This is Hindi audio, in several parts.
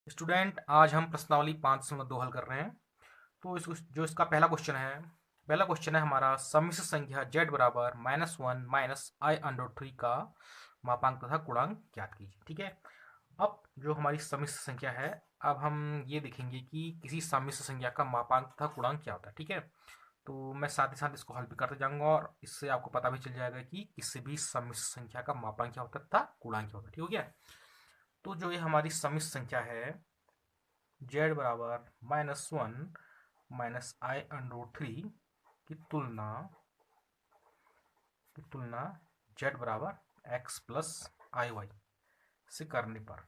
स्टूडेंट, आज हम प्रश्नावली 5.2 हल कर रहे हैं। तो जो इसका पहला क्वेश्चन है हमारा, सम्मिश्र संख्या z बराबर -1 -i√3 का मापांक तथा गुणांक ज्ञात कीजिए। ठीक है। अब जो हमारी सम्मिश्र संख्या है, अब हम ये देखेंगे कि किसी सम्मिश्र संख्या का मापांक तथा गुणांक क्या होता है। ठीक है। तो मैं साथ ही साथ इसको हल भी करते जाऊंगा और इससे आपको पता भी चल जाएगा कि किसी भी सम्मिश्र संख्या का मापांक क्या होता है तथा गुणांक क्या होता है। ठीक हो गया। तो जो ये हमारी सम्मिश्र संख्या है z बराबर -1 -i√3 की तुलना z बराबर x प्लस आई वाई से करने पर,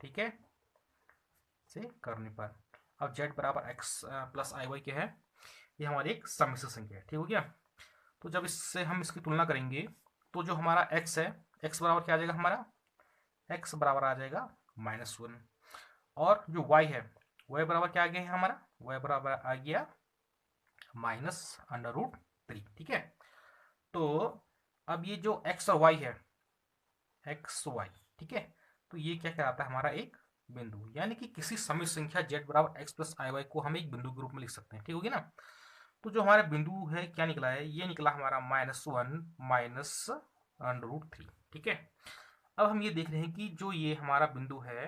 ठीक है, से करने पर। अब z बराबर x प्लस आई वाई क्या है? ये हमारी एक सम्मिश्र संख्या है। ठीक हो गया। तो जब इससे हम इसकी तुलना करेंगे तो जो हमारा x है, x बराबर क्या आ जाएगा हमारा? x बराबर आ जाएगा -1। और जो y है, y बराबर क्या आ गया है हमारा? y बराबर आ गया -√3। ठीक है। तो अब ये जो x और y है, एक्स वाई, ठीक है, तो ये क्या कहलाता है? हमारा एक बिंदु। यानी कि किसी सम्मिश्र संख्या z बराबर x प्लस आई वाई को हम एक बिंदु के रूप में लिख सकते हैं। ठीक होगी ना। तो जो हमारा बिंदु है क्या निकला है? ये निकला हमारा -1 -√3। ठीक है। अब हम ये देख रहे हैं कि जो ये हमारा बिंदु है,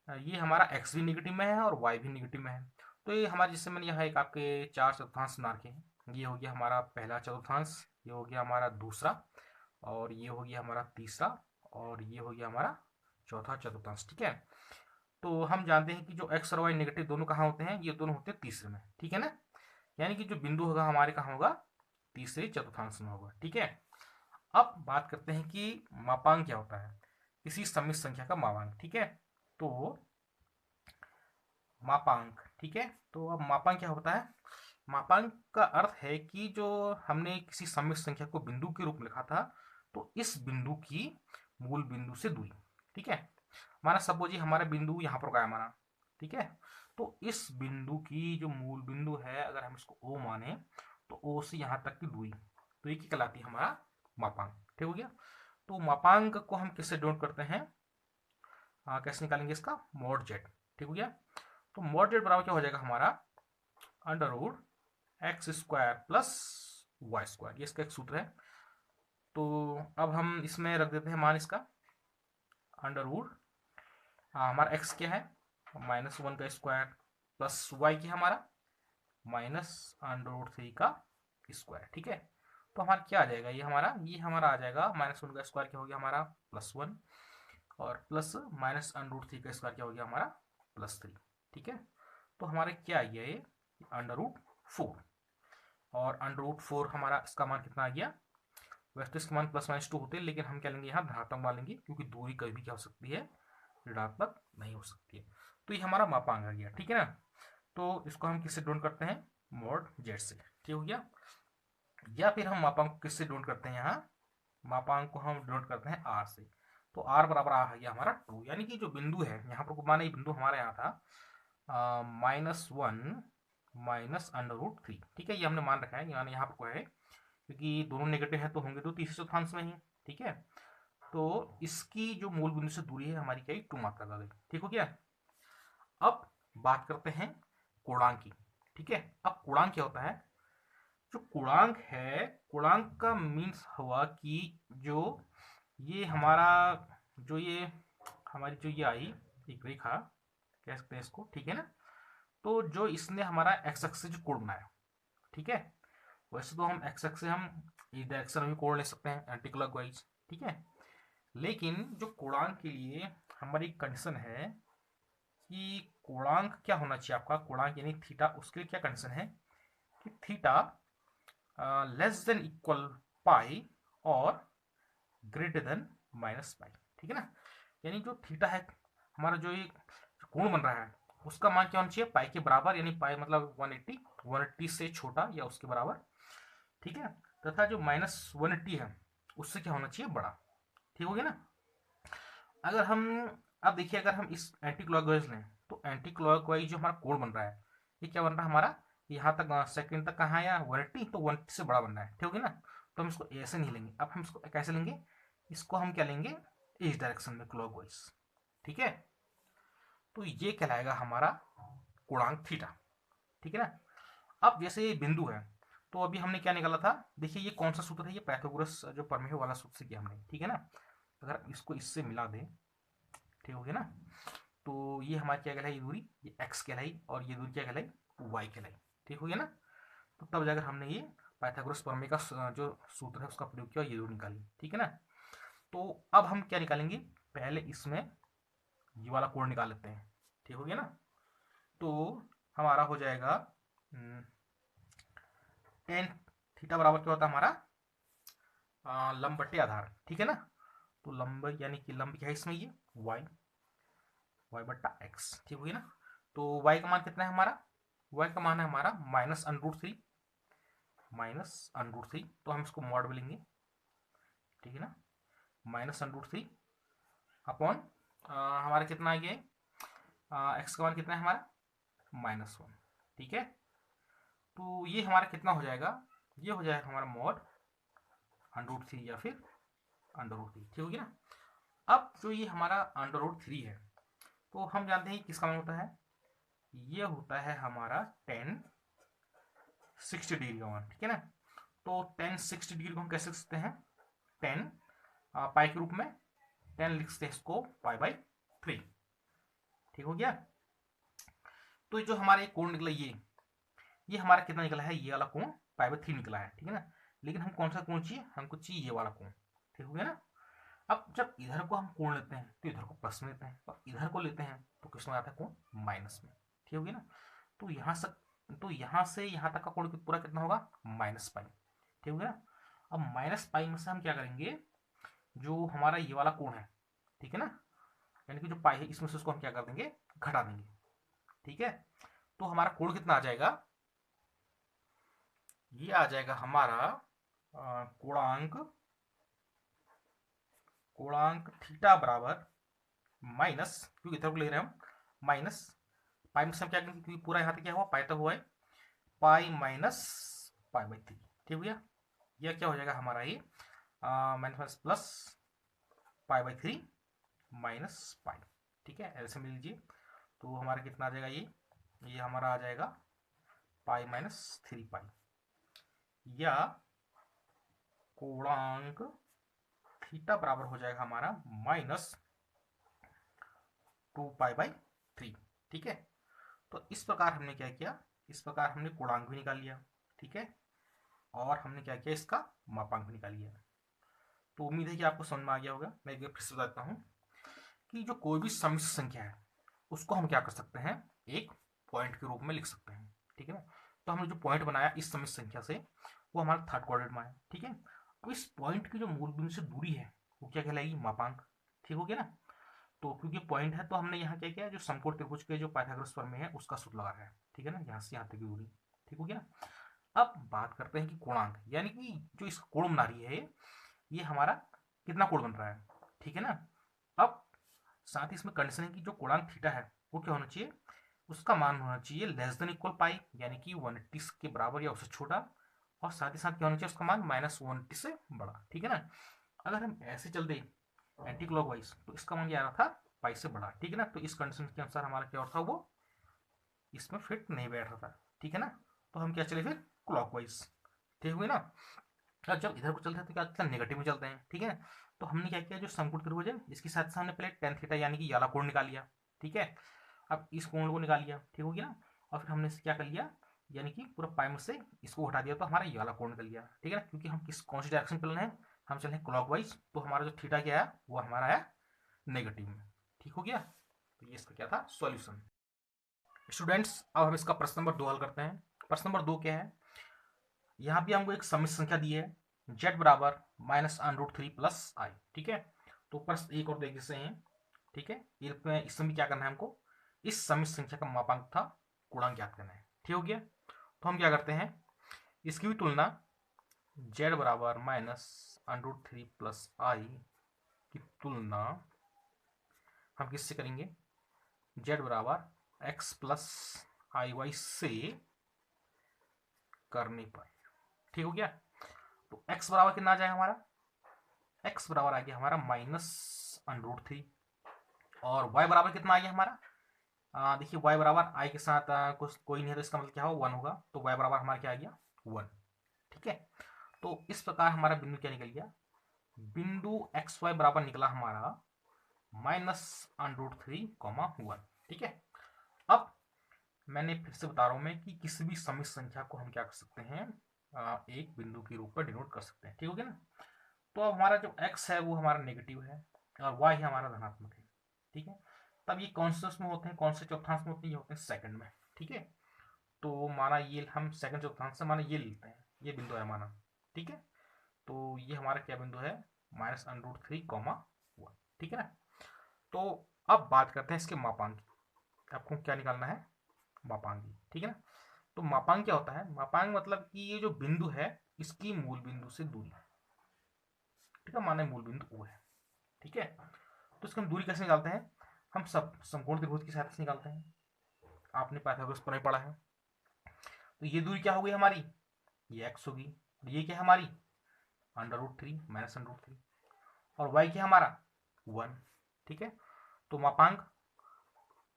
ये हमारा x भी निगेटिव में है और y भी निगेटिव में है। तो ये हमारे, जैसे मैंने यहाँ एक आपके 4 चतुर्थांश बना रखे हैं। ये हो गया हमारा पहला चतुर्थांश, ये हो गया हमारा दूसरा, और ये हो गया हमारा तीसरा, और ये हो गया हमारा चौथा चतुर्थांश। ठीक है। तो हम जानते हैं कि जो x और y नेगेटिव दोनों कहाँ होते हैं? ये दोनों होते हैं तीसरे में। ठीक है ना। यानी कि जो बिंदु होगा हमारे कहाँ होगा? तीसरे चतुर्थांश में होगा। ठीक है। अब बात करते हैं कि मापांक क्या होता है किसी सम्मिश्र संख्या का मापांक। ठीक है। तो मापांक, ठीक है, तो अब मापांक क्या होता है? मापांक का अर्थ है कि जो हमने किसी सम्मिश्र संख्या को बिंदु के रूप में लिखा था, तो इस बिंदु की मूल बिंदु से दूरी। ठीक है। माना सपोज ये हमारा बिंदु यहाँ पर गया हमारा, ठीक है, तो इस बिंदु की जो मूल बिंदु है, अगर हम इसको ओ माने, तो ओ से यहाँ तक की दूरी, तो ये क्या कहलाती है? हमारा मापांक। ठीक हो गया। तो मापांक को हम किससे डिनोट करते हैं? कैसे निकालेंगे इसका? Mod Z. ठीक हो गया। तो मॉड जेड बराबर क्या हो जाएगा हमारा? √x² प्लस y², ये इसका एक सूत्र है। तो अब हम इसमें रख देते हैं मान इसका अंडर रूट, हमारा x क्या है? -1 का स्क्वायर प्लस y क्या है हमारा? -√3 का स्क्वायर। ठीक है। तो हमारा क्या आ जाएगा? ये हमारा आ जाएगा -1 का स्क्वायर क्या हो गया हमारा? +1, और प्लस -√3 का स्क्वायर क्या हो गया हमारा? +3। ठीक है। तो हमारे क्या आ गया? ये √4, और √4 हमारा इसका मान कितना आ गया? वैसे तो इसके मान +-2 होते हैं, लेकिन हम क्या लेंगे यहाँ? धनात्मक मान लेंगे, क्योंकि दूरी कभी भी क्या हो सकती है? ऋणात्मक नहीं हो सकती है। तो ये हमारा मापांक आ गया। ठीक है ना। तो इसको हम किससे डिनोट करते हैं? मॉड जेड से। ठीक हो गया। या फिर हम मापांक को किससे डिनोट करते हैं? यहाँ मापांक को हम डिनोट करते हैं आर से। तो आर बराबर आ गया हमारा 2। यानी कि जो बिंदु है यहाँ पर, माना ये बिंदु हमारे यहाँ था -1 -√3। ठीक है, ये हमने मान रखा है, यानी यहाँ पर कोई है, क्योंकि दोनों नेगेटिव है तो होंगे तो तीसरे चौथांश में ही। ठीक है। तो इसकी जो मूल बिंदु से दूरी है हमारी क्या? 2 मात्रा आ गई। ठीक हो गया। अब बात करते हैं पूर्णांक की। ठीक है। अब पूर्णांक क्या होता है? जो पूर्णांक है, पूर्णांक का मीन्स हुआ कि जो ये हमारा, जो ये हमारी जो ये आई एक रेखा, कह सकते हैं इसको, ठीक है ना। तो जो इसने हमारा एक्स एक्स से जो कोण बनाया, ठीक है, वैसे तो हम एक्स एक्स से हम इस डायरेक्शन में भी कोण ले सकते हैं एंटी क्लॉकवाइज। ठीक है। लेकिन जो कोणांक के लिए हमारी कंडीशन है कि कोणांक क्या होना चाहिए आपका? कोणांक यानी थीटा, उसके लिए क्या कंडीशन है कि theta less than equal pi और ग्रेटर देन -पाई। ठीक है ना। यानी जो थीटा है हमारा, जो ये कोण बन रहा है, उसका मान क्या होना चाहिए? पाई के बराबर, यानी पाई मतलब 180 से छोटा या उसके बराबर। ठीक है। तथा जो -180 है, उससे क्या होना चाहिए? बड़ा। ठीक हो गया ना। अगर हम, अब देखिए, अगर हम इस एंटी क्लॉकवाइज लें, तो एंटी क्लॉकवाइज जो हमारा कोण बन रहा है, ये क्या बन रहा है हमारा? यहाँ तक सेकंड तक कहाँ है? यहाँ 180, तो 180 से बड़ा बन रहा है। ठीक है ना। तो हम इसको ऐसे नहीं लेंगे, अब हम इसको कैसे लेंगे? इसको हम क्या लेंगे? इस डायरेक्शन में क्लॉकवाइज। ठीक है। तो ये कहलाएगा हमारा गुणांक थीटा, ठीक है ना। अब जैसे ये बिंदु है, तो अभी हमने क्या निकाला था, देखिए ये कौन सा सूत्र है, ये पाइथागोरस जो प्रमेय वाला सूत्र से किया हमने, ठीक है ना। अगर इसको इससे मिला दें, ठीक हो गया ना, तो ये हमारी क्या कहलाई, ये दूरी ये x कहलाई, और ये दूरी क्या कहलाई, y कहलाई, ठीक हो गया ना। तो तब जाकर हमने ये पाइथागोरस प्रमेय का जो सूत्र है उसका प्रयोग किया, ये दूरी निकाली, ठीक है ना। तो अब हम क्या निकालेंगे, पहले इसमें ये वाला कोण निकाल लेते हैं, ठीक हो गया ना। तो हमारा हो जाएगा टेन थीटा बराबर क्या होता है हमारा लंब बट्टे आधार, ठीक है ना। तो लंब यानी कि लंब क्या है इसमें, ये y बट्टा x, ठीक हो गया ना। तो y का मान कितना है हमारा, y का मान है हमारा -√3, तो हम इसको मॉड में लेंगे, ठीक है ना। -√3 अपॉन हमारा कितना आ गया, x का मान कितना है हमारा -1, ठीक है। तो ये हमारा कितना हो जाएगा, ये हो जाएगा हमारा मॉड √3 या फिर √3, ठीक हो गया ना। अब जो ये हमारा √3 है, तो हम जानते हैं किसका मान होता है, ये होता है हमारा tan 60 डिग्री का मान, ठीक है ना। तो tan 60 डिग्री को हम कैसे लिख सकते हैं, tan पाई के रूप में tan लिख सकते हैं इसको π/3, ठीक हो गया। तो जो हमारा ये कोण निकला, ये हमारा कितना निकला है, ये वाला कोण π/3 निकला है, ठीक है ना। लेकिन हम कौन सा कोण चाहिए, हमको चाहिए ये वाला कोण, ठीक हो गया ना। अब जब इधर को हम कोण लेते हैं तो इधर को प्लस में लेते हैं, और इधर को लेते हैं तो किसमें आता है कोण माइनस में, ठीक हो गया ना। तो यहाँ से यहाँ तक का कोण पूरा कितना होगा, -π, ठीक हो गया ना। अब -π में से हम क्या करेंगे, जो हमारा ये वाला कोण है, ठीक है ना, यानी कि जो पाई है इसमें से उसको हम क्या कर देंगे, घटा देंगे, ठीक है। तो हमारा कोण कितना आ जाएगा, ये आ जाएगा हमारा कोणांक थीटा बराबर माइनस, क्योंकि इधर को ले रहे हैं हम माइनस पाई में से हम क्या करेंगे, क्योंकि पूरा यहाँ तक क्या हुआ, पाई तक हुआ है, पाई माइनस π/3, ठीक हो गया। यह क्या हो जाएगा हमारा, ये माइनस प्लस π/3 माइनस पाई, ठीक है, ऐसे मिल लीजिए। तो हमारा कितना आ जाएगा, ये हमारा आ जाएगा π-3 या कोणांक थीटा बराबर हो जाएगा हमारा -2π/3, ठीक है। तो इस प्रकार हमने क्या किया, इस प्रकार हमने कोणांक भी निकाल लिया, ठीक है, और हमने क्या किया, इसका मापांक भी निकाल लिया। तो उम्मीद है कि आपको समझ में आ गया होगा। मैं एक बार फिर से बताता हूँ कि जो कोई भी सम्मिश्र संख्या है उसको हम क्या कर सकते हैं, एक पॉइंट के रूप में लिख सकते हैं, ठीक है ना। तो हमने जो पॉइंट बनाया इस सम्मिश्र संख्या से, वो हमारा थर्ड क्वाड्रेंट में है, ठीक है। अब इस पॉइंट की जो मूल बिंदु से दूरी है वो क्या कहलाएगी, मापांक, ठीक हो गया ना। तो क्योंकि पॉइंट है तो हमने यहाँ क्या किया, जो समकोण त्रिभुज के जो पाइथागोरस प्रमेय है उसका सूत्र लगाया है, ठीक है ना, यहाँ से यहाँ तक की दूरी, ठीक हो गया ना। अब बात करते हैं कि कोणांक, यानी कि जो इस कोण बना रही है ये हमारा कितना कोण बन रहा है, ठीक है ना। अब साथ ही इसमें कंडीशन है कि जो कोणांक थीटा है वो क्या होना चाहिए, उसका मान होना चाहिए लेस देन इक्वल पाई, यानी कि 180 के बराबर या उससे छोटा, और साथ ही साथ क्या होना चाहिए, उसका मान -180 से बड़ा, ठीक है ना। अगर हम ऐसे चल दे एंटी क्लॉकवाइज तो इसका मान क्या आ रहा था, पाई से बड़ा, ठीक है ना। तो इस कंडीशन के अनुसार हमारा क्या था, वो इसमें फिट नहीं बैठ रहा था, ठीक है ना। तो हम क्या चले फिर क्लॉकवाइज, ठीक हुई ना। अब जब इधर को चलते हैं तो क्या चलता है, नेगेटिव में चलते हैं, ठीक है। तो हमने क्या किया, जो समकोण त्रिभुज है इसके साथ से हमने पहले tan थीटा यानी कि याला कोण निकाल लिया, ठीक है। अब इस कोण को निकाल लिया, ठीक हो गया ना। और फिर हमने क्या कर लिया, यानी कि पूरा पाई में से इसको हटा दिया तो हमारा ये वाला कोण निकल गया, ठीक है ना। क्योंकि हम किस कौन सी डायरेक्शन पे हैं, हम चले क्लॉकवाइज, तो हमारा जो थीटा क्या आया वो हमारा आया नेगेटिव में, ठीक हो गया। तो ये इसका क्या था सॉल्यूशन। स्टूडेंट्स अब हम इसका प्रश्न नंबर 2 हल करते हैं। प्रश्न नंबर 2 क्या है, यहाँ भी हमको एक सम्मिश्र संख्या दी है z बराबर -√3 + i, ठीक है। तो प्रश्न एक और देखिए से हैं, ठीक है। इसमें भी क्या करना है हमको, इस सम्मिश्र संख्या का मापांक था गुणांक ज्ञात करना है, ठीक हो गया। तो हम क्या करते हैं, इसकी भी तुलना z बराबर -√3 + i की तुलना हम किससे करेंगे, z बराबर x + iy से करने पर, ठीक हो गया। तो x बराबर कितना आ जाएगा हमारा, x बराबर आ गया हमारा -√3, और y बराबर कितना आ गया हमारा, देखिए y बराबर i के साथ कुछ कोई नहीं है, तो इसका मतलब क्या होगा 1 होगा, तो y बराबर हमारा क्या आ गया 1। ठीक है, तो इस प्रकार हमारा बिंदु क्या निकल गया, बिंदु एक्स वाई बराबर निकला हमारा -√3, 1। ठीक है, अब मैंने फिर से बता रहा हूं मैं कि किसी भी सम्मिश्र संख्या को हम क्या कर सकते हैं, एक बिंदु के रूप में डिनोट कर सकते हैं। ठीक हो गया ना। तो अब हमारा जो x है वो हमारा नेगेटिव है और y है हमारा धनात्मक है। ठीक है, तब ये कौन से में होते हैं, कौन से चौथांश में होते हैं, ये होते हैं सेकंड में। ठीक है, तो माना ये हम सेकंड चौथांश से माना ये लेते हैं, ये बिंदु है माना। ठीक है, तो ये हमारा क्या बिंदु है, -√3, 1। ठीक है ना। तो अब बात करते हैं इसके मापांक की। आपको क्या निकालना है, मापांक। ठीक है ना। तो मापांक क्या होता है, मापांक मतलब कि ये जो बिंदु है इसकी मूल बिंदु से दूरी। ठीक है, माने मूल बिंदु O है। ठीक है, तो इसकी हम दूरी कैसे निकालते हैं, हम सब समकोण त्रिभुज की सहायता से निकालते हैं। आपने पाइथागोरस पर पढ़ा है। तो ये दूरी क्या हो गई हमारी, ये x होगी, और ये क्या है हमारी √3, -√3, और y क्या हमारा 1। ठीक है, तो मापांक,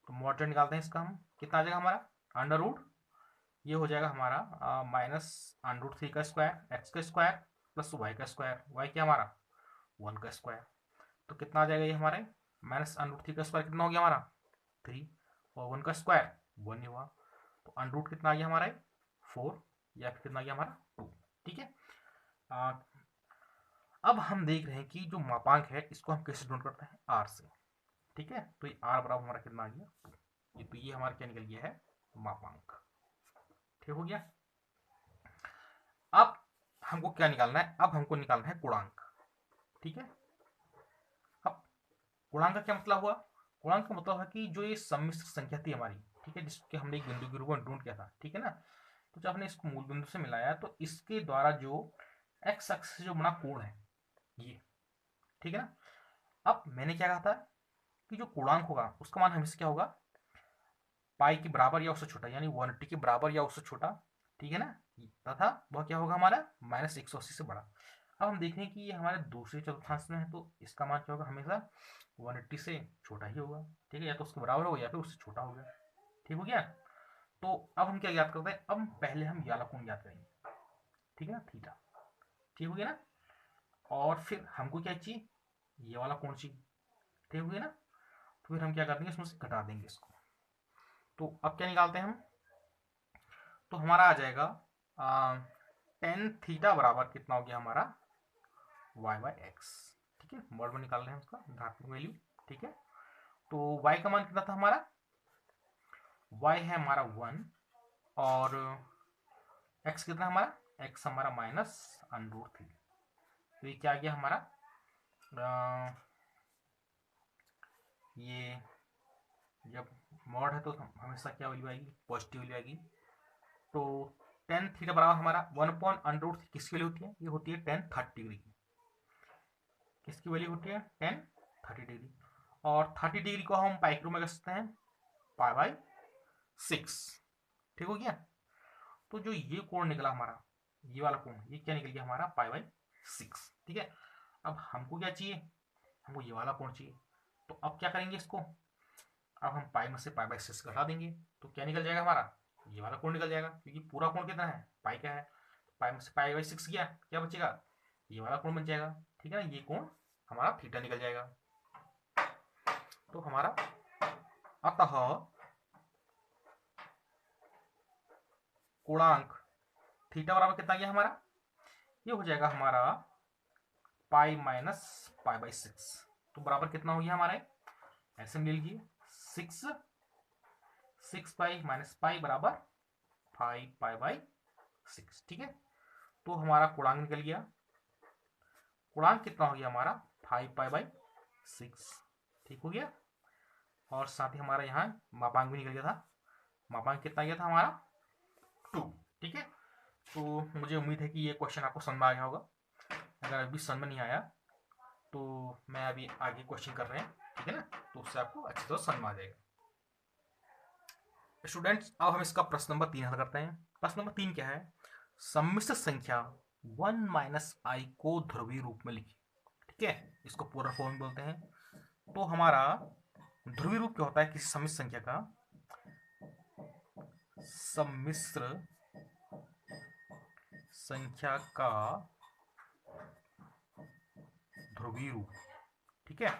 तो मॉडरेट निकालते हैं इसका हम, कितना आ जाएगा हमारा अंडर रूट, ये हो जाएगा हमारा -√3 का स्क्वायर, एक्स का स्क्वायर प्लस वाई का स्क्वायर, वाई क्या हमारा 1 का स्क्वायर। तो कितना आ जाएगा ये हमारे -√3 का स्क्वायर कितना हो गया हमारा 3, और 1 का स्क्वायर 1 ही हुआ, तो अंडर कितना आ गया हमारा 4, या फिर कितना आ गया हमारा 2। ठीक है, अब हम देख रहे हैं कि जो मापांक है इसको हम कैसे ढूंढ करते हैं, आर से। ठीक है, तो ये आर बराबर हमारा कितना आ गया 2। तो ये हमारा क्या निकल गया है, मापांक। ठीक हो गया। अब हमको क्या निकालना है, अब हमको निकालना है गुणांक। ठीक है, अब गुणांक का क्या मतलब हुआ, गुणांक का मतलब है कि जो ये सम्मिश्र संख्या थी हमारी, ठीक है, जिसके हमने एक बिंदु के रूप में ढूंढ किया था। ठीक है ना, तो जब हमने इसको मूल बिंदु से मिलाया तो इसके द्वारा जो एक्स अक्ष से जो बना कोण है ये, ठीक है ना। अब मैंने क्या कहा था कि जो गुणांक होगा उसका मान हमेशा क्या होगा, पाई के बराबर या उससे छोटा, यानी 180 के बराबर या उससे छोटा। ठीक है ना, तथा वह क्या होगा हमारा -180 से बड़ा। अब हम देखें कि ये हमारे दूसरे चतुर्थांश में है, तो इसका मान क्या होगा, हमेशा 180 से छोटा ही होगा। ठीक है, या तो उसके बराबर होगा या फिर उससे छोटा होगा। ठीक हो गया। तो अब हम क्या याद करते हैं, अब पहले हम ये वाला कोण याद करेंगे। ठीक है ना, थीटा। ठीक हो गया ना, और फिर हमको क्या चाहिए, ये वाला कोण चाहिए। ठीक हो गया ना, तो फिर हम क्या कर देंगे, इसमें से घटा देंगे इसको। तो अब क्या निकालते हैं हम, तो हमारा आ जाएगा टेन थीटा बराबर कितना हो गया हमारा y/x। ठीक है, मॉड में निकाल रहे हैं उसका धनात्मक वैल्यू। ठीक है, तो y का मान कितना था हमारा, y है हमारा 1, और x कितना हमारा, x हमारा -√3। तो ये क्या आ गया हमारा, ये जब मॉड है तो हमेशा क्या वैल्यू आएगी, पॉजिटिव वैल्यू आएगी। तो टेन थीटा बराबर हमारा 1/√3 किसकी वैल्यू होती है, ये होती है टेन 30 डिग्री की। किसकी वैल्यू होती है, टेन 30 डिग्री, और 30 डिग्री को हम पाई के रूप में कर सकते हैं π/6। ठीक हो गया। तो जो ये कोण निकला हमारा, ये वाला कोण, ये क्या निकल गया हमारा π/6। ठीक है, अब हमको क्या चाहिए, हमको ये वाला कोण चाहिए। तो अब क्या करेंगे इसको, अब हम पाई में से π/6 घटा देंगे, तो क्या निकल जाएगा हमारा, ये वाला कोण निकल जाएगा, क्योंकि पूरा कोण कितना है, पाई का है। पाई में से π/6 गया, क्या बचेगा, ये वाला कोण बन जाएगा। ठीक है ना, ये कोण हमारा थीटा निकल जाएगा। तो हमारा अतः गुणांक थीटा बराबर कितना गया हमारा, ये हो जाएगा हमारा π-π/6। तो बराबर कितना हो गया हमारा, ऐसे मिल लीजिए 6 पाई माइनस पाई बराबर 5π/6। ठीक है, तो हमारा गुणांक निकल गया, गुणांक कितना हो गया हमारा 5π/6। ठीक हो गया, और साथ ही हमारा यहाँ मापांक भी निकल गया था। मापांक कितना गया था हमारा 2। ठीक है, तो मुझे उम्मीद है कि ये क्वेश्चन आपको समझ में आ गया होगा। अगर अभी समझ में नहीं आया तो मैं अभी आगे क्वेश्चन कर रहे हैं, ठीक है ना, तो उससे आपको अच्छे से समझ में आ जाएगा। स्टूडेंट्स, अब हम इसका प्रश्न नंबर 3 हल करते हैं। प्रश्न नंबर 3 क्या है, सम्मिश्र संख्या 1 - i को ध्रुवीय रूप में लिखिए। ठीक है, इसको पूरा फॉर्म बोलते हैं। तो हमारा ध्रुवीय रूप क्या होता है किसी सम्मिश्र संख्या का, सम्मिश्र संख्या का ध्रुवीय रूप। ठीक है,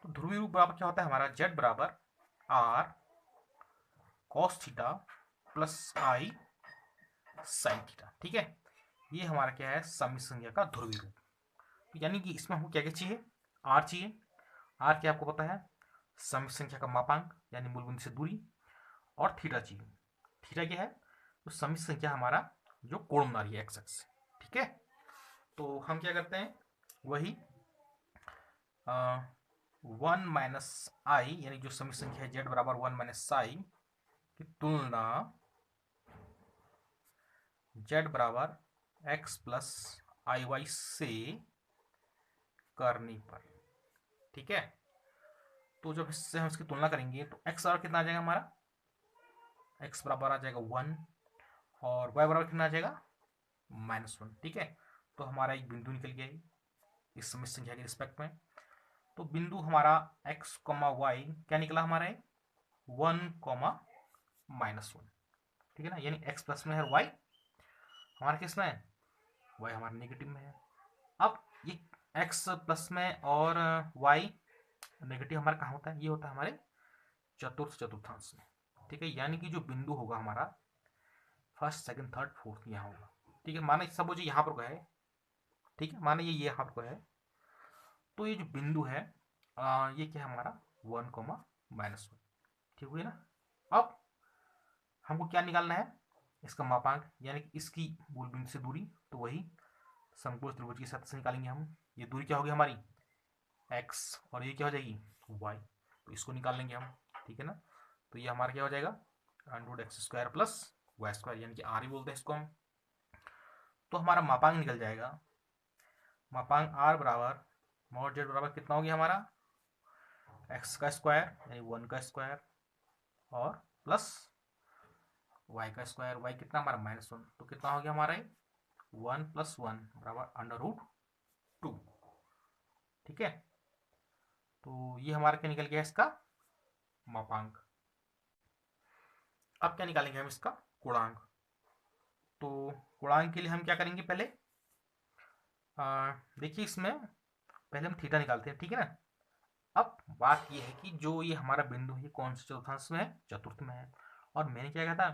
तो ध्रुवीय रूप बराबर क्या होता है हमारा, z बराबर r cos theta plus i sin theta. ठीक है, ये हमारा क्या है, सम्मिश्र संख्या का ध्रुवीय रूप। तो यानी कि इसमें हमको क्या क्या चाहिए, r चाहिए। r क्या आपको पता है, सम्मिश्र संख्या का मापांक यानी मूल बिंदु से दूरी, और थीटा चाहिए। थीटा क्या है, तो सम्मिश्र संख्या हमारा जो कोण बना रही है x अक्ष। ठीक है, तो हम क्या करते हैं, वही 1 माइनस आई यानी जो सम्मिश्र संख्या है z बराबर 1 माइनस आई की तुलना z बराबर x प्लस आई वाई से करने पर। ठीक है, तो जब इससे हम इसकी तुलना करेंगे तो x बराबर कितना आ जाएगा हमारा, x बराबर आ जाएगा 1 और y बराबर कितना आ जाएगा -1। ठीक है, तो हमारा एक बिंदु निकल गया इस सम्मिश्र संख्या के रिस्पेक्ट में। तो बिंदु हमारा x, y क्या निकला हमारा, 1, -1। ठीक है ना, यानी x प्लस में है और y हमारा किस में है, y हमारा नेगेटिव में है। अब ये x प्लस में और y नेगेटिव हमारा कहाँ होता है, ये होता है हमारे चतुर्थांश में। ठीक है, यानी कि जो बिंदु होगा हमारा फर्स्ट, सेकंड, थर्ड, फोर्थ यहाँ होगा। ठीक है, माना सब जो यहाँ पर है, ठीक है, माना ये यहाँ पर है, तो ये जो बिंदु है ये क्या है हमारा 1, -1। ठीक है ना। अब हमको क्या निकालना है, इसका मापांक यानी कि इसकी मूल बिंदु से दूरी, तो वही समकोण त्रिभुज के साथ से निकालेंगे हम। ये दूरी क्या होगी हमारी x और ये क्या हो जाएगी y, तो इसको निकाल लेंगे हम। ठीक है ना, तो ये हमारा क्या हो जाएगा √x² प्लस y² यानी कि r ही बोलते हैं इसको हम। तो हमारा मापांक निकल जाएगा, मापांक r बराबर मॉड z बराबर कितना हो गया हमारा x का स्क्वायर यानी 1 का स्क्वायर और प्लस y का स्क्वायर, y कितना हमारा -1, तो कितना हो गया हमारा 1 + 1 बराबर √2। ठीक है, तो ये हमारा क्या निकल गया इसका मापांक। अब क्या निकालेंगे हम इसका गुणांक। तो गुणांक के लिए हम क्या करेंगे, पहले देखिए इसमें पहले हम थीटा निकालते हैं। ठीक है ना, अब बात ये है कि जो ये हमारा बिंदु है कौन से चतुर्थांश में है, चतुर्थ में है। और मैंने क्या कहा था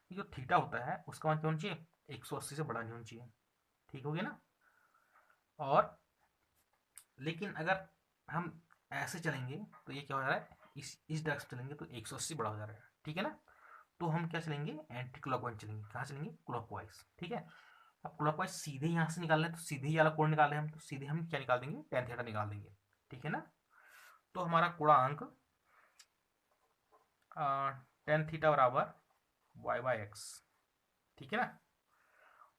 कि जो थीटा होता है उसका मान क्या होना चाहिए, 180 से बड़ा नहीं होना चाहिए। ठीक हो गया ना। और लेकिन अगर हम ऐसे चलेंगे तो ये क्या हो जा रहा है, इस डायरेक्शन चलेंगे तो 180 बड़ा हो जा रहा है। ठीक है ना, तो हम क्या चलेंगे, एंटी क्लॉकवाइज चलेंगे। कहाँ चलेंगे, क्लॉकवाइज। ठीक है, अब क्लॉकवाइज सीधे यहाँ से निकाल रहे हैं तो सीधे ही वाला कोण निकाल रहे हैं हम, तो सीधे हम क्या निकाल देंगे, tan थीटा निकाल देंगे। ठीक है ना, तो हमारा गुणांक tan थीटा बराबर y/x। ठीक है ना,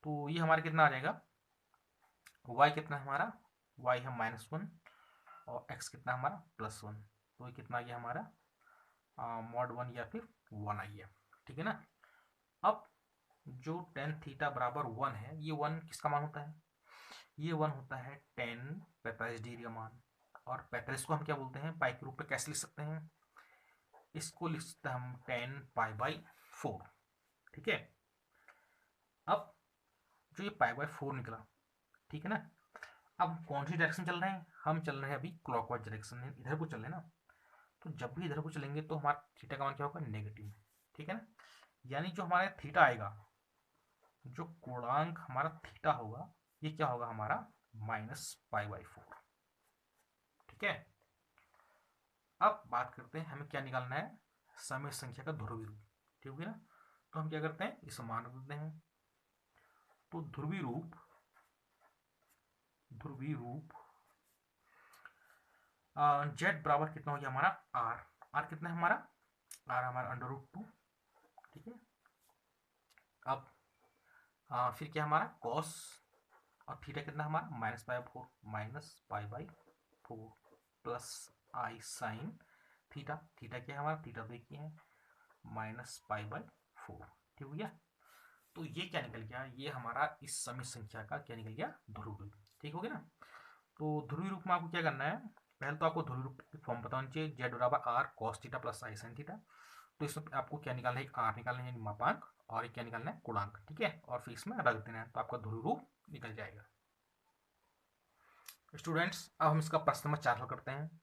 तो ये हमारा कितना आ जाएगा, y कितना है हमारा, y है -1 और x कितना हमारा +1, तो ये कितना आ गया हमारा mod 1 या फिर 1 आ गया। ठीक है ना, अब जो tan थीटा बराबर 1 है, ये 1 किसका मान होता है, ये 1 होता है tan 45 डिग्री का मान। और 45 को हम क्या बोलते हैं, पाई के रूप में कैसे लिख सकते हैं, इसको लिख सकते हैं हम tan π/4। ठीक है, अब जो ये π/4 निकला, ठीक है ना, अब कौन सी डायरेक्शन चल रहे हैं, हम चल रहे हैं अभी क्लॉकवाइज डायरेक्शन में, इधर को चल रहे हैं ना। तो जब भी इधर को चलेंगे तो हमारा थीटा का मान क्या होगा, नेगेटिव। ठीक है ना, यानी जो हमारा थीटा आएगा, जो गुणांक हमारा थीटा होगा, ये क्या होगा हमारा -π/4। ठीक है, अब बात करते हैं हमें क्या निकालना है, सम्मिश्र संख्या का ध्रुवीय रूप। ठीक है ना, तो हम क्या करते हैं, इसे मान देते हैं। तो ध्रुवीय रूप z बराबर कितना हो गया हमारा r कितना है हमारा, r हमारा √2। ठीक है, अब फिर क्या हमारा cos और थीटा कितना हमारा -π/4 plus i sin theta. Theta क्या है हमारा, थीटा देखिए है -π/4। ठीक हो गया, तो ये क्या निकल गया, ये हमारा इस सम्मिश्र संख्या का क्या निकल गया, ध्रुवीय रूप। ठीक हो गया ना, तो ध्रुवीय रूप में आपको क्या करना है, पहले तो आपको ध्रुवीय रूप की फॉर्म पता होनी चाहिए, z बराबर r cos theta plus i sin theta. तो इसमें आपको क्या निकालना है, एक आर निकालना है यानी मापांक, और एक क्या निकालना है, गुणांक, ठीक है, और फिर इसमें रख देना है, तो आपका ध्रुवीय रूप निकल जाएगा। स्टूडेंट्स अब हम इसका प्रश्न नंबर 4 हल करते हैं।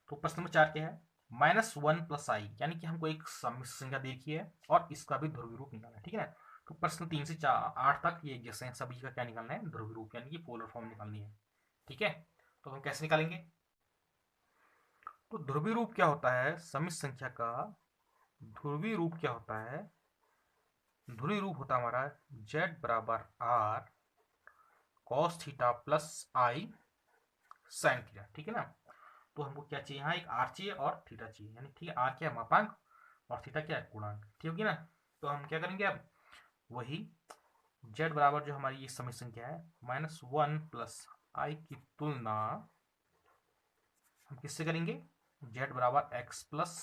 तो प्रश्न नंबर 4 क्या है, -1 + i, यानी कि हमको एक सम्मिश्र संख्या देखी है और इसका भी ध्रुवीय रूप निकालना है, ठीक है ना। तो प्रश्न 3 से 8 तक ये एक जैसे हैं, सभी का क्या निकालना है, ध्रुवीय रूप यानी कि पोलर फॉर्म निकालनी है, ठीक है। तो हम कैसे निकालेंगे, तो ध्रुवीय रूप क्या होता है, सम्मिश्र संख्या का ध्रुवीय रूप क्या होता है, ध्रुवीय रूप होता है हमारा z बराबर r cos theta plus i sin theta, ठीक है ना। तो हमको क्या चाहिए, यहाँ एक r चाहिए और थीटा चाहिए, यानी ठीक है, r क्या है, मापांक, और थीटा क्या है, गुणांक, ठीक होगी ना। तो हम क्या करेंगे, अब वही z बराबर जो हमारी ये सम्मिश्र संख्या है -1 + i की तुलना हम किससे करेंगे, z बराबर x प्लस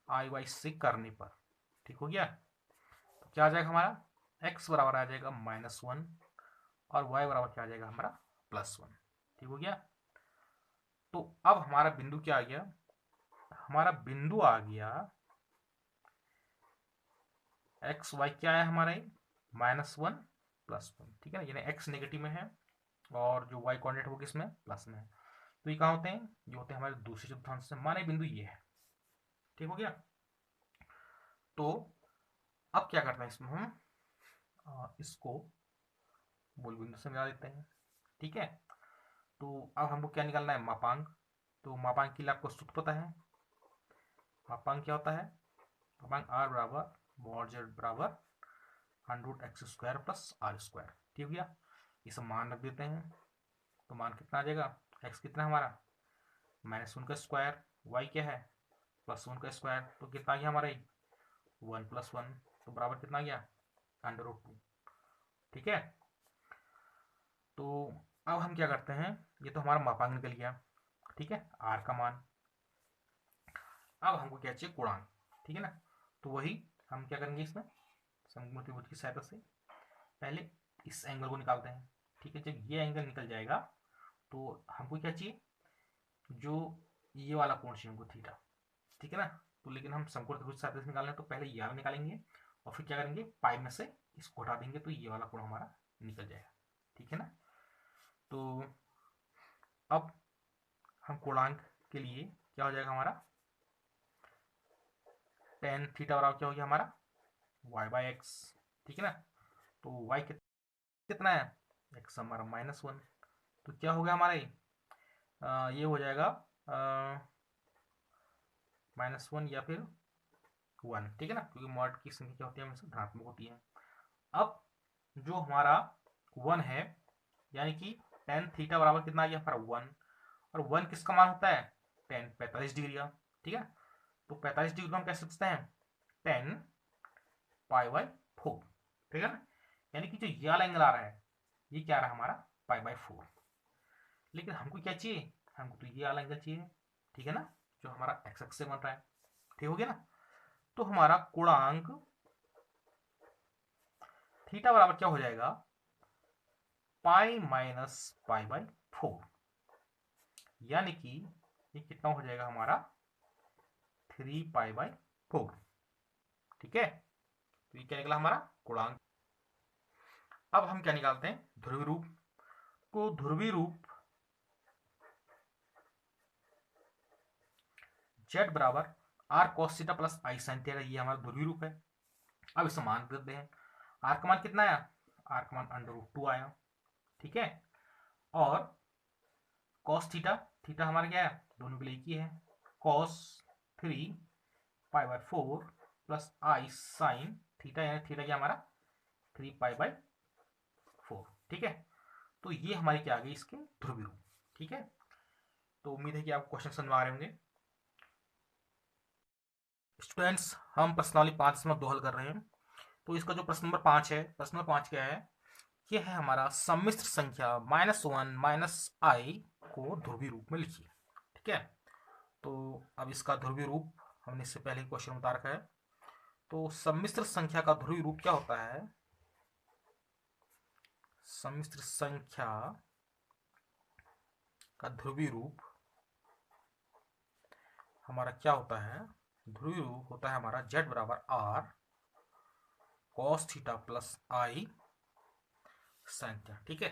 आई वाई से करने पर, ठीक हो गया। तो क्या आ जाएगा हमारा, x बराबर आ जाएगा -1 और y बराबर क्या आ जाएगा हमारा +1, ठीक हो गया। तो अब हमारा बिंदु क्या आ गया, हमारा बिंदु आ गया एक्स वाई क्या है हमारा, -1 +1, ठीक है ना, यानी x नेगेटिव में है और जो y कोऑर्डिनेट वो किसमें, प्लस में है। तो ये कहाँ होते हैं, ये होते हैं हमारे दूसरे चतुर्थांश में, माने बिंदु ये है, ठीक हो गया। तो अब क्या करते हैं, इसमें हम इसको मूल बिंदु से मिला देते हैं, ठीक है। तो अब हमको क्या निकालना है, मापांक। तो मापांक के लिए आपको सूत्र पता है, मापांक क्या होता है, मापांक r बराबर mod z बराबर √x² + r², ठीक हो गया। ये सब मान रख देते हैं, तो मान कितना आ जाएगा, x कितना है हमारा -1 का स्क्वायर, y क्या है +1 का स्क्वायर, तो कितना आ गया हमारा 1 + 1, तो बराबर कितना आ गया √2, ठीक है। तो अब हम क्या करते हैं, ये तो हमारा मापांक निकल गया, ठीक है, r का मान। अब हमको क्या चाहिए, गुणांक, ठीक है ना। तो वही हम क्या करेंगे, इसमें समकोण त्रिभुज की सहायता से पहले इस एंगल को निकालते हैं, ठीक है। जब ये एंगल निकल जाएगा तो हमको क्या चाहिए, जो ये वाला कोण चाहिए हमको, थीटा, ठीक है ना। तो लेकिन हम समकोण त्रिभुज की सहायता से निकालना है, तो पहले ये वाला निकालेंगे और फिर क्या करेंगे, पाई में से इसको हटा देंगे, तो ये वाला कोण हमारा निकल जाएगा, ठीक है ना। तो अब हम गुणांक के लिए क्या हो जाएगा हमारा, tan थीटा बराबर क्या हो गया हमारा y/x, ठीक है ना। तो y कितना है, x हमारा -1, तो क्या हो गया हमारा ये हो जाएगा -1 या फिर 1, ठीक है ना, क्योंकि मॉड की संख्या क्या होती है, हमेशा धनात्मक होती है। अब जो हमारा 1 है, यानी कि tan थीटा बराबर कितना आ गया हमारा 1, और 1 किसका मान होता है, tan 45 डिग्री का, ठीक है। तो 45 डिग्री को हम कैसे लिखते हैं, tan π/4, ठीक है ना। यानी कि जो ये वाला एंगल आ रहा है, ये क्या आ रहा है हमारा π/4, लेकिन हमको क्या चाहिए, हमको तो ये वाला एंगल चाहिए, ठीक है ना, जो हमारा एक्स एक्स से बन रहा है, ठीक हो गया ना। तो हमारा गुणांक थीटा बराबर क्या हो जाएगा, π-π/4, यानी कि ये कितना हो जाएगा हमारा 3π/4, ठीक है। तो ये क्या निकला हमारा गुणांक। अब हम क्या निकालते हैं, ध्रुवीय रूप। तो ध्रुवीय रूप z बराबर r cos theta plus i sin theta, ये हमारा ध्रुवीय रूप है। अब इसे मान देते हैं, r का मान कितना आया, r का मान √2 आया, ठीक है। और cos थीटा, थीटा हमारा क्या है, दोनों के लिए एक ही है, cos 3π/4 plus i sin theta, यानी थीटा क्या हमारा 3π/4, ठीक है। तो ये हमारे क्या आ गए, इसके ध्रुवीय रूप, ठीक है। तो उम्मीद है कि आपको क्वेश्चन समझ में आ रहे होंगे। स्टूडेंट्स हम प्रश्नावली 5.2 हल कर रहे हैं। तो इसका जो प्रश्न नंबर 5 है, प्रश्न नंबर 5 क्या है, ये है हमारा सम्मिश्र संख्या -1 - i को ध्रुवीय रूप में लिखिए, ठीक है। तो अब इसका ध्रुवीय रूप हमने इससे पहले क्वेश्चन उतार रखा है। तो सम्मिश्र संख्या का ध्रुवीय रूप क्या होता है, सम्मिश्र संख्या का ध्रुवीय रूप हमारा क्या होता है, ध्रुवीय रूप होता है हमारा z बराबर r cos theta plus i sin theta. ठीक है,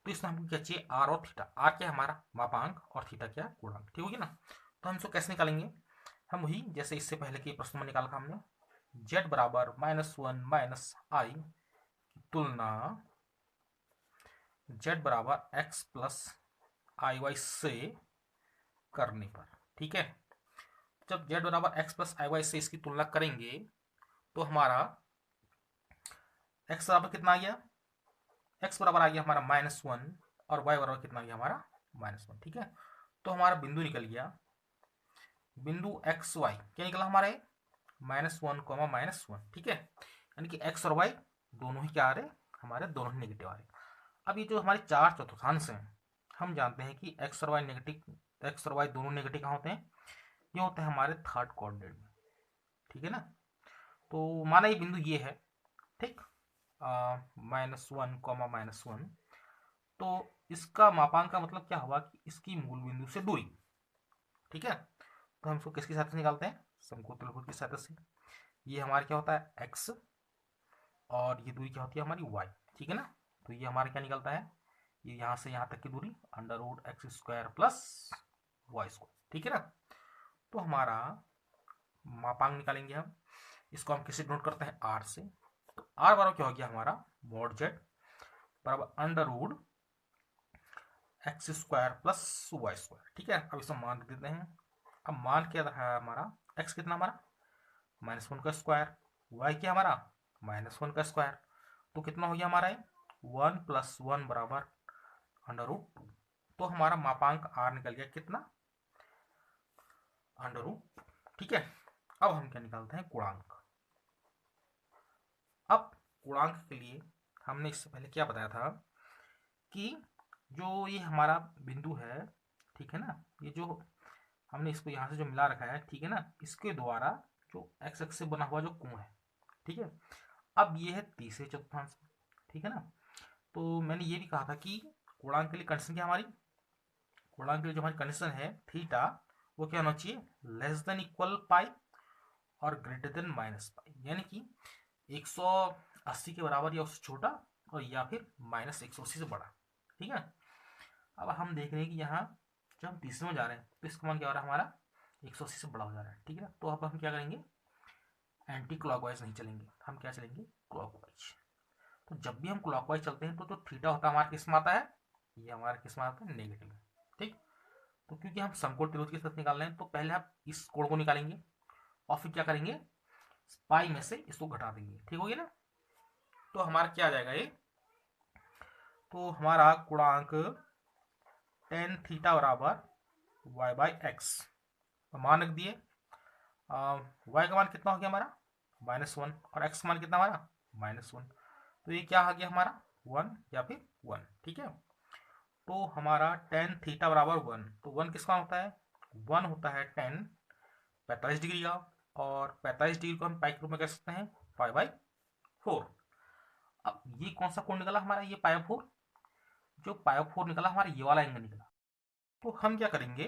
तो इसमें हमको क्या चाहिए, r और थीटा। r क्या है हमारा मापांक और थीटा क्या गुणांक। ठीक होगी ना। तो हम इसको कैसे निकालेंगे, हम वही जैसे इससे पहले के प्रश्न में निकाला था हमने, z बराबर -1 माइनस i की तुलना z बराबर x प्लस आई वाई से करने पर। ठीक है, जब z बराबर x प्लस आई वाई से इसकी तुलना करेंगे तो हमारा x बराबर कितना आ गया, x बराबर आ गया हमारा -1 और y बराबर कितना आ गया हमारा -1। ठीक है, तो हमारा बिंदु निकल गया, बिंदु एक्स वाई क्या निकला हमारा -1, -1। ठीक है, यानी कि x और y दोनों ही क्या आ रहे, हमारे दोनों ही नेगेटिव आ रहे। अब ये जो हमारे 4 चतुर्थांश हैं, हम जानते हैं कि x और y नेगेटिव, x और y दोनों नेगेटिव कहाँ होते हैं, ये होते हैं हमारे थर्ड कोऑर्डिनेट में। ठीक है ना, तो माना ये बिंदु ये है, ठीक, -1, -1, तो इसका मापांक का मतलब क्या हुआ कि इसकी मूल बिंदु से दूरी। ठीक है, तो हम इसको किसकी सहायता से निकालते हैं, समकोण त्रिभुज की सहायता से। ये हमारा क्या होता है x और ये दूरी क्या होती है हमारी y। ठीक है ना, तो ये हमारा क्या निकलता है, ये यहाँ से यहाँ तक की दूरी √x² प्लस y²। ठीक है ना, तो हमारा मापांक निकालेंगे हम, इसको हम किससे नोट करते हैं, r से। तो r बराबर क्या हो गया हमारा mod z बराबर √x² प्लस y²। ठीक है, अब इसमें मान देते हैं। अब मान क्या रहा हमारा, x कितना हमारा -1 का स्क्वायर, y क्या हमारा -1 का स्क्वायर, तो कितना हो गया हमारा 1 + 1 बराबर √2। तो हमारा मापांक r निकल गया कितना, √2। ठीक है, अब हम क्या निकालते हैं, गुणांक। अब गुणांक के लिए हमने इससे पहले क्या बताया था कि जो ये हमारा बिंदु है, ठीक है ना, ये जो हमने इसको यहाँ से जो मिला रखा है, ठीक है ना, इसके द्वारा जो एक्स एक्स से बना हुआ जो कोण है, ठीक है, अब ये है तीसरे चतुर्थांश में। ठीक है ना, तो मैंने ये भी कहा था कि गुणांक के लिए कंडीशन क्या हमारी, गुणांक के लिए जो हमारी कंडीशन है थीटा, वो क्या होना चाहिए, < पाई और ग्रेटर देन -पाई, यानी कि 180 के बराबर या उससे छोटा और या फिर -180 से बड़ा। ठीक है, अब हम देख रहे हैं कि यहाँ जब हम तीसरे में जा रहे हैं तो इसका मान क्या हो रहा है हमारा 180 से बड़ा हो जा रहा है। ठीक है ना, तो अब हम क्या करेंगे, एंटी क्लॉकवाइज नहीं चलेंगे, हम क्या चलेंगे, क्लॉकवाइज। तो जब भी हम क्लॉकवाइज चलते हैं तो जो थीटा होता है हमारा किस में आता है, ये हमारा किस में आता है, नेगेटिव में। ठीक, तो क्योंकि हम समकोण त्रिभुज के साथ निकाल रहे हैं तो पहले हम इस कोण को निकालेंगे और फिर क्या करेंगे, पाई में से इसको घटा देंगे। ठीक हो गया ना, तो हमारा क्या आ जाएगा ये, तो हमारा गुणांक tan थीटा बराबर y/x, मान रख दिए, y का मान कितना हो गया हमारा -1 और x का मान कितना हमारा -1, तो ये क्या आ गया हमारा 1 या फिर 1। ठीक है, तो हमारा tan थीटा बराबर 1, तो 1 किसका होता है, 1 होता है tan 45 डिग्री का, और 45 डिग्री को हम पाई के रूप में कह सकते हैं π/4। अब ये कौन सा कोण निकला हमारा, ये π/4, जो π/4 निकला हमारा ये वाला एंगल निकला। तो हम क्या करेंगे,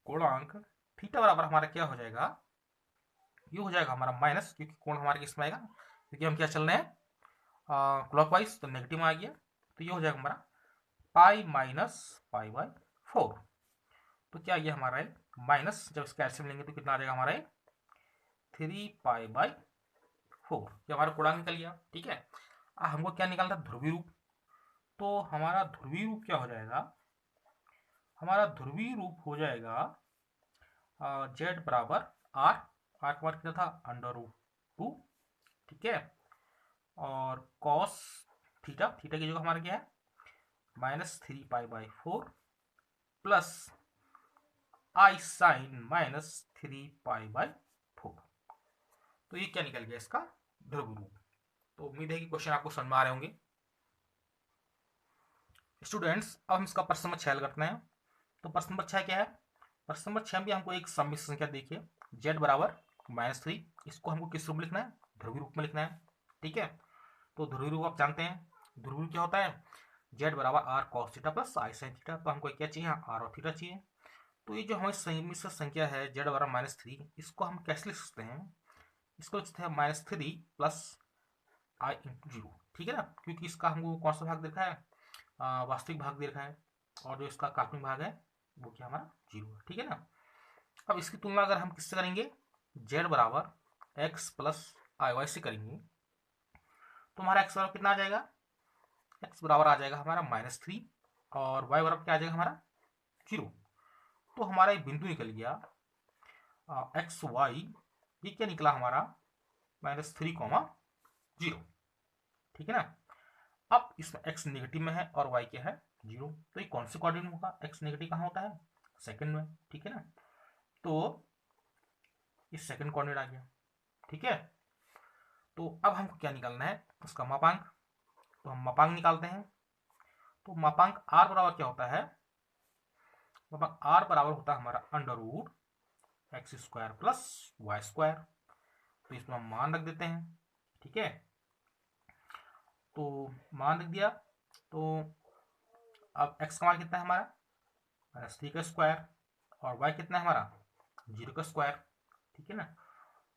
गुणांक थीटा बराबर हमारा क्या हो जाएगा, ये हो जाएगा हमारा माइनस, क्योंकि कोण हमारे किस में आएगा, क्योंकि हम क्या चल रहे हैं क्लॉकवाइज, तो नेगेटिव में आ गया, तो ये हो जाएगा हमारा पाई माइनस π/4। तो क्या ये हमारा है माइनस, जब इसका एलसीएम लेंगे तो कितना आ जाएगा हमारा 3π/4, ये हमारा गुणांक निकल गया। ठीक है, हमको क्या निकालना था, ध्रुवीय रूप। तो हमारा ध्रुवीय रूप क्या हो जाएगा, हमारा ध्रुवीय रूप हो जाएगा z बराबर r, r का मान कितना था √2। ठीक है, और cos थीटा, थीटा की जगह हमारा क्या है -3π/4 प्लस i sin -3π/4। तो ये क्या निकल गया इसका ध्रुव रूप। तो उम्मीद है कि क्वेश्चन आपको समझ में आ रहे होंगे। स्टूडेंट्स, अब हम इसका प्रश्न नंबर 6 हल करते हैं। तो प्रश्न नंबर 6 क्या है, प्रश्न नंबर 6 में हमको एक सम्मिश्र संख्या देखिए z बराबर -3, इसको हमको किस रूप में लिखना है, ध्रुवीय रूप में लिखना है। ठीक है, तो ध्रुवीय रूप आप जानते हैं, ध्रुवीय रूप क्या होता है, जेड बराबर r cos theta plus i sine theta. तो हमको क्या चाहिए, आर और थीटा चाहिए। तो ये जो हमारी संमिश्र संख्या है जेड बराबर -3, इसको हम कैसे लिख सकते हैं, इसको लिख सकते हैं -3 प्लस आई इंटू जीरो, ठीक है ना, क्योंकि इसका हमको कौन सा भाग देखा है, वास्तविक भाग दे रखा है, और जो इसका काल्पनिक भाग है वो क्या हमारा जीरो है, ठीक है ना। अब इसकी तुलना अगर हम किससे करेंगे, जेड बराबर एक्स प्लस आई वाई से करेंगे, तो हमारा एक्स बराबर कितना आ जाएगा, एक्स बराबर आ जाएगा हमारा -3, और वाई बराबर क्या आ जाएगा हमारा जीरो। तो हमारा एक बिंदु निकल गया एक्स वाई, ये क्या निकला हमारा -3, 0, ठीक है ना। अब इसमें x नेगेटिव में है और y क्या है 0, तो ये कौन से कोऑर्डिनेट होगा, x नेगेटिव कहाँ होता है, सेकंड में, ठीक है ना। तो ये सेकंड कोऑर्डिनेट आ गया, ठीक है। तो अब हमको क्या निकालना है, उसका मापांक। तो हम मापांक निकालते हैं। तो मापांक r बराबर क्या होता है, मापांक r बराबर होता है हमारा √x² प्लस y²। तो इसमें हम मान रख देते हैं, ठीक है। तो मान रख दिया, तो अब x का मान कितना है हमारा -3 का स्क्वायर, और y कितना है हमारा 0 का स्क्वायर, ठीक है ना।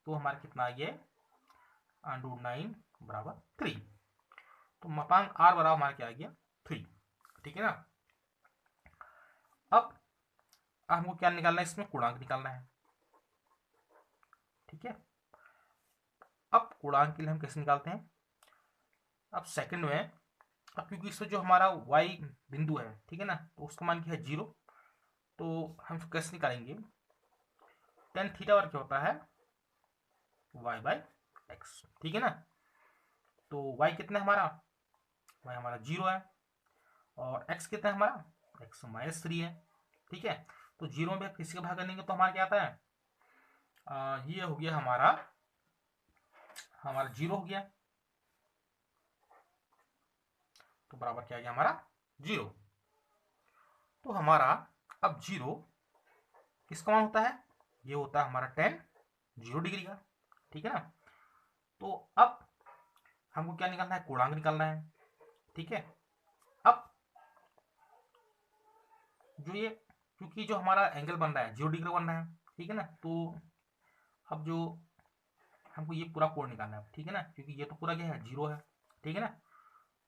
तो हमारा कितना आ गया √9 बराबर 3। तो मापांक r बराबर हमारा क्या आ गया 3, ठीक है ना। अब हमको क्या निकालना है, इसमें गुणांक निकालना है, ठीक है। अब गुणांक के लिए हम कैसे निकालते हैं, अब सेकंड में, अब क्योंकि इसमें जो हमारा y बिंदु है, ठीक है ना, तो उसका मान क्या है 0, तो हम कैसे निकालेंगे, tan थीटा और क्या होता है y/x, ठीक है ना। तो y कितना है हमारा, y हमारा 0 है, और x कितना है हमारा, x -3 है, ठीक है। तो 0 में किसी का भाग करेंगे तो हमारा क्या आता है, ये हो गया हमारा 0 हो गया, तो बराबर क्या आ गया हमारा 0। तो हमारा अब 0 किसका मान होता है, ये होता है हमारा tan 0 डिग्री का, ठीक है ना। तो अब हमको क्या निकालना है, गुणांक निकालना है, ठीक है। अब जो ये, क्योंकि जो हमारा एंगल बन रहा है 0 डिग्री बन रहा है, ठीक है ना, तो अब जो हमको ये पूरा कोण निकालना है, ठीक है ना, क्योंकि ये तो पूरा क्या है 0 है, ठीक है ना।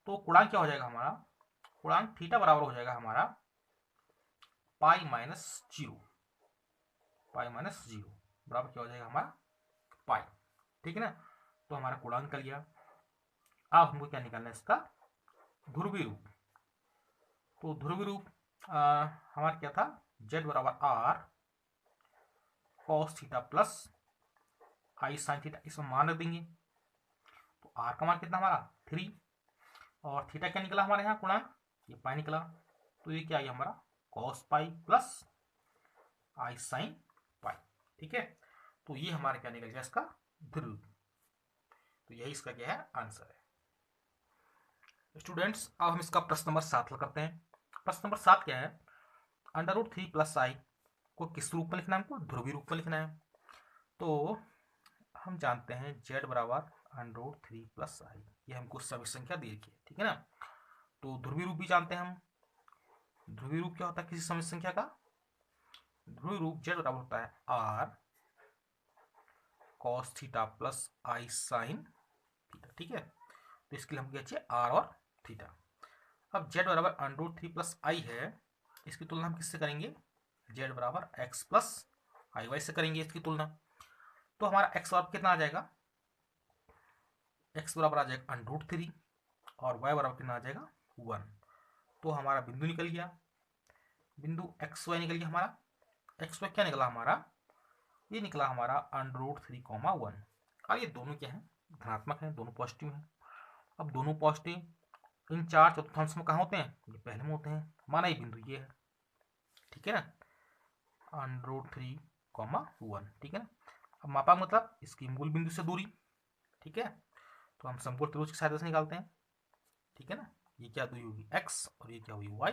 तो गुणांक क्या हो जाएगा हमारा, गुणांक थीटा बराबर हो जाएगा हमारा π-0, π-0 बराबर क्या हो जाएगा हमारा पाई, ठीक है ना। तो हमारा गुणांक निकल गया। अब हमको क्या निकालना है, इसका ध्रुवीय रूप। तो ध्रुवीय रूप हमारा क्या था, z बराबर r cos theta plus i sine theta, इसमें मान रख देंगे। तो r का मान कितना हमारा 3, और थीटा क्या निकला हमारे यहाँ गुणांक, ये पाई निकला। तो ये क्या है हमारा cos pi plus i sine pi, ठीक है। तो ये हमारा क्या निकल गया इसका ध्रुव। तो यही इसका क्या है आंसर है। स्टूडेंट्स अब हम इसका प्रश्न नंबर 7 हल करते हैं। प्रश्न नंबर 7 क्या है, √3 प्लस आई को किस रूप में लिखना है, हमको ध्रुवीय रूप में लिखना है। तो हम जानते हैं z बराबर √3 प्लस आई, ये हमको सभी संख्या दी रखी है, ठीक है ना। तो ध्रुवीय रूप भी जानते हैं हम, ध्रुवीय रूप क्या होता है किसी सम संख्या का, ध्रुवीय रूप z बराबर होता है r cos theta plus i sine theta, ठीक है। तो इसके लिए हमको क्या चाहिए r और थीटा। अब z बराबर √3 प्लस आई है, इसकी तुलना हम किससे करेंगे, z बराबर x प्लस आई वाई से करेंगे इसकी तुलना। तो हमारा x बराबर कितना आ जाएगा, x बराबर आ जाएगा √3, और y बराबर कितना आ जाएगा 1। तो हमारा बिंदु निकल गया, बिंदु एक्स वाई निकल गया हमारा। एक्स वाई क्या निकला हमारा, ये निकला हमारा √3, 1। और ये दोनों क्या है धनात्मक है, दोनों पॉजिटिव है। अब दोनों पॉजिटिव इन 4 चतुर्थांश में कहाँ होते हैं, ये पहले में होते हैं, माना ये बिंदु ये है, ठीक है ना, √3, 1, ठीक है ना। अब मापांक मतलब इसकी मूल बिंदु से दूरी, ठीक है। तो हम समकोण त्रिभुज की सहायता से निकालते हैं, ठीक है ना। ये क्या दूरी होगी x, और ये क्या हुई y।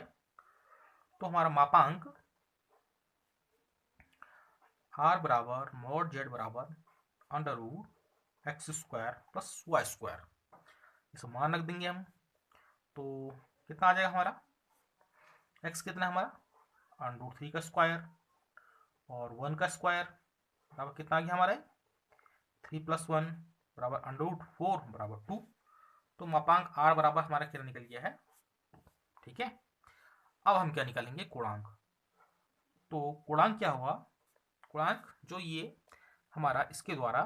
तो हमारा मापांक r बराबर mod z बराबर √x² प्लस y², इसे मान रख देंगे हम। तो कितना आ जाएगा हमारा, x कितना है हमारा √3 का स्क्वायर और 1 का स्क्वायर बराबर कितना आ गया हमारा 3 + 1 बराबर √4 बराबर 2। तो मापांक r बराबर हमारा क्या निकल गया है, ठीक है। अब हम क्या निकालेंगे, गुणांक। तो गुणांक क्या हुआ, गुणांक जो ये हमारा इसके द्वारा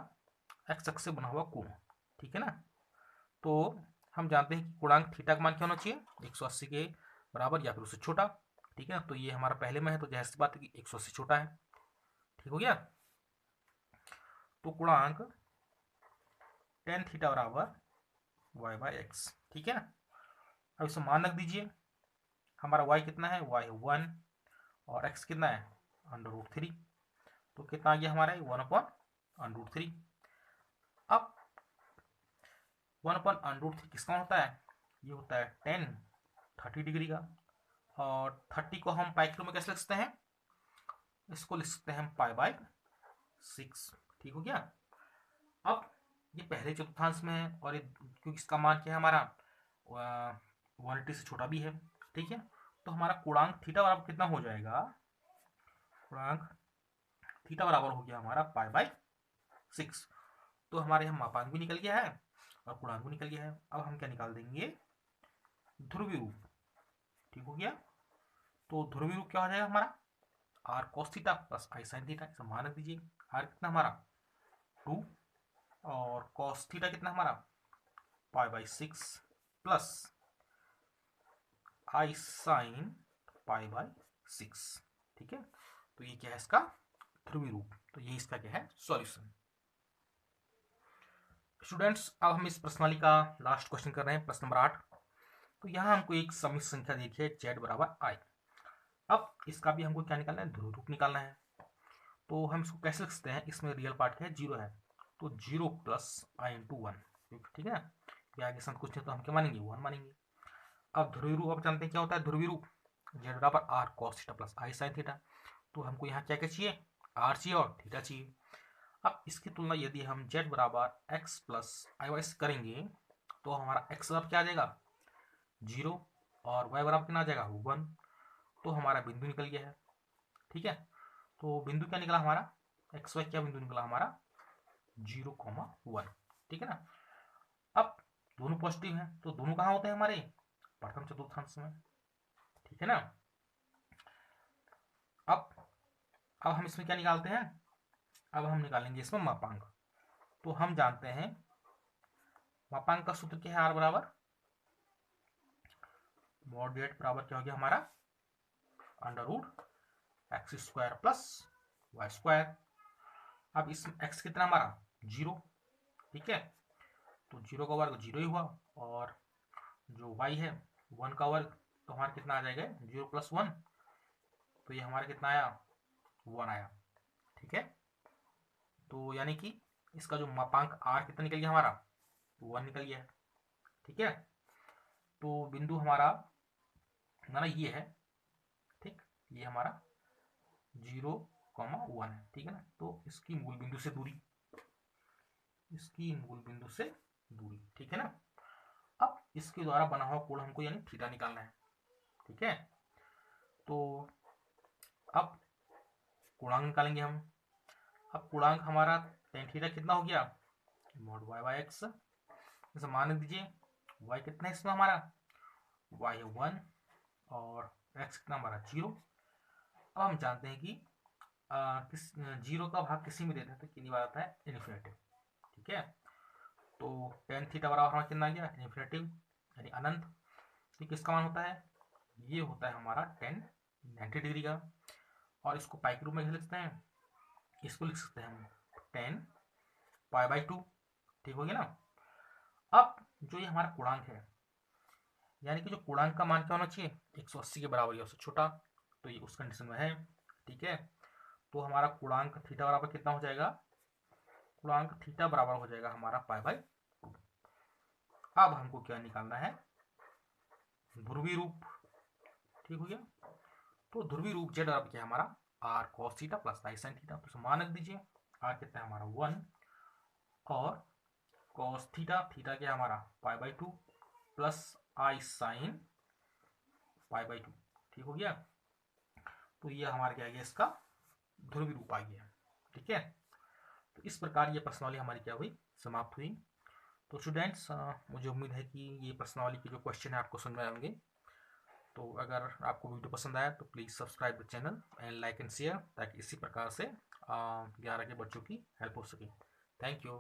x अक्ष से बना हुआ कोण, ठीक है ना। तो हम जानते हैं कि गुणांक थीटा का मान क्या होना चाहिए, 180 के बराबर या फिर उससे छोटा, ठीक है ना। तो ये हमारा पहले में है तो जाहिर सी बात है कि 180 छोटा है, ठीक हो गया। तो गुणांक tan थीटा बराबर y/x, ठीक है ना। अब इसे मान रख दीजिए, हमारा y कितना है, y है 1 और x कितना है √3। तो कितना आ गया हमारा 1/√3। अब 1/√3 किसका होता है, ये होता है tan 30 डिग्री का। और 30 को हम पाई किलो में कैसे लिख सकते हैं, इसको लिख सकते हैं हम π/6, ठीक हो गया। अब ये पहले चतुर्थांश में है और ये क्योंकि इसका मान क्या है हमारा 180 से छोटा भी है, ठीक है। तो हमारा गुणांक थीटा बराबर कितना हो जाएगा, गुणांक थीटा बराबर हो गया हमारा π/6। तो हमारे यहाँ मापांक भी निकल गया है और गुणांक भी निकल गया है। अब हम क्या निकाल देंगे, ध्रुवीय रूप, ठीक हो गया। तो ध्रुवीय रूप क्या हो जाएगा हमारा r cos theta plus i sin theta. इसे मान रख दीजिए, r कितना हमारा 2 और cos थीटा कितना हमारा π/6 प्लस i sin π/6, ठीक है। तो ये क्या है इसका ध्रुवीय रूप। तो ये इसका क्या है सॉल्यूशन। स्टूडेंट्स अब हम इस प्रश्नावली का लास्ट क्वेश्चन कर रहे हैं, प्रश्न नंबर 8। तो यहाँ हमको एक सम्मिश्र संख्या देखिए z बराबर i। अब इसका भी हमको क्या निकालना है, ध्रुव रूप निकालना है। तो हम इसको कैसे लिख सकते हैं, इसमें रियल पार्ट क्या है, 0 है। तो 0 + i × 1, ठीक है ना। ये आगे संत कुछ नहीं तो हम क्या मानेंगे, 1 मानेंगे। अब ध्रुवीय रूप अब जानते हैं क्या होता है, ध्रुवीय रूप z बराबर r cos theta plus i sin theta. तो हमको यहाँ क्या क्या चाहिए, r चाहिए और थीटा चाहिए। अब इसकी तुलना यदि हम z बराबर x प्लस i से करेंगे तो हमारा x बराबर क्या आ जाएगा 0 और y बराबर कितना आ जाएगा 1। तो हमारा बिंदु निकल गया है, ठीक है। तो बिंदु क्या निकला हमारा, एक्स वाई क्या बिंदु निकला हमारा 0,1, ठीक है ना। अब दोनों पॉजिटिव हैं तो दोनों कहाँ होते हैं हमारे प्रथम चतुर्थांश में, ठीक है ना। अब हम इसमें क्या निकालते हैं, अब हम निकालेंगे इसमें मापांक। तो हम जानते हैं मापांक का सूत्र क्या है, r बराबर mod z बराबर क्या हो गया हमारा √x² प्लस y²। अब इस x कितना हमारा 0, ठीक है। तो 0 का वर्ग 0 ही हुआ और जो y है 1 का वर्ग, तो हमारा कितना आ जाएगा 0 + 1। तो ये हमारा कितना आया 1 आया, ठीक है। तो यानी कि इसका जो मापांक r कितना निकल गया हमारा 1 निकल गया, ठीक है। तो बिंदु हमारा ना ये है, ठीक, ये हमारा 0,1 है, ठीक है ना। तो इसकी मूल बिंदु से दूरी, इसकी मूल बिंदु से दूरी, ठीक है ना। अब इसके द्वारा बना हुआ कोण हमको यानी थीटा निकालना है, ठीक है। तो अब गुणांक निकालेंगे हम। अब गुणांक हमारा tan थीटा कितना हो गया mod y/x। इसे मान दीजिए y कितना है इसमें हमारा y है 1 और x कितना हमारा 0। अब हम जानते हैं कि किस 0 का भाग किसी में देते हैं तो कितनी बार आता है इन्फिनिटी, ठीक है। तो tan थीटा बराबर हमारा कितना आ गया इन्फिनिटी यानी अनंत। तो किसका मान होता है, ये होता है हमारा tan 90 डिग्री का। और इसको पाई के रूप में लिख सकते हैं, इसको लिख सकते हैं हम tan π/2, ठीक हो गया ना। अब जो ये हमारा गुणांक है यानी कि जो गुणांक का मान क्या होना चाहिए 180 के बराबर या उससे छोटा, तो ये उस कंडीशन में है, ठीक है। तो हमारा गुणांक थीटा बराबर कितना हो जाएगा, गुणांक थीटा बराबर हो जाएगा हमारा π/2। अब हमको क्या निकालना है ध्रुवीय रूप, ठीक हो गया। तो ध्रुवीय रूप z बराबर क्या है हमारा r cos theta plus i sin theta. तो मान रख दीजिए r कितना है हमारा 1 और cos थीटा, थीटा क्या है हमारा π/2 प्लस i sin π/2। ठीक हो गया। तो ये हमारा क्या आ गया, इसका ध्रुवीय रूप आ गया। ठीक है, तो इस प्रकार ये प्रश्नावली हमारी क्या हुई, समाप्त हुई। तो स्टूडेंट्स, मुझे उम्मीद है कि ये प्रश्नावली के जो क्वेश्चन है आपको समझ में आएंगे। तो अगर आपको वीडियो पसंद आया तो please subscribe the channel and like and share, ताकि इसी प्रकार से 11 के बच्चों की हेल्प हो सके। Thank you.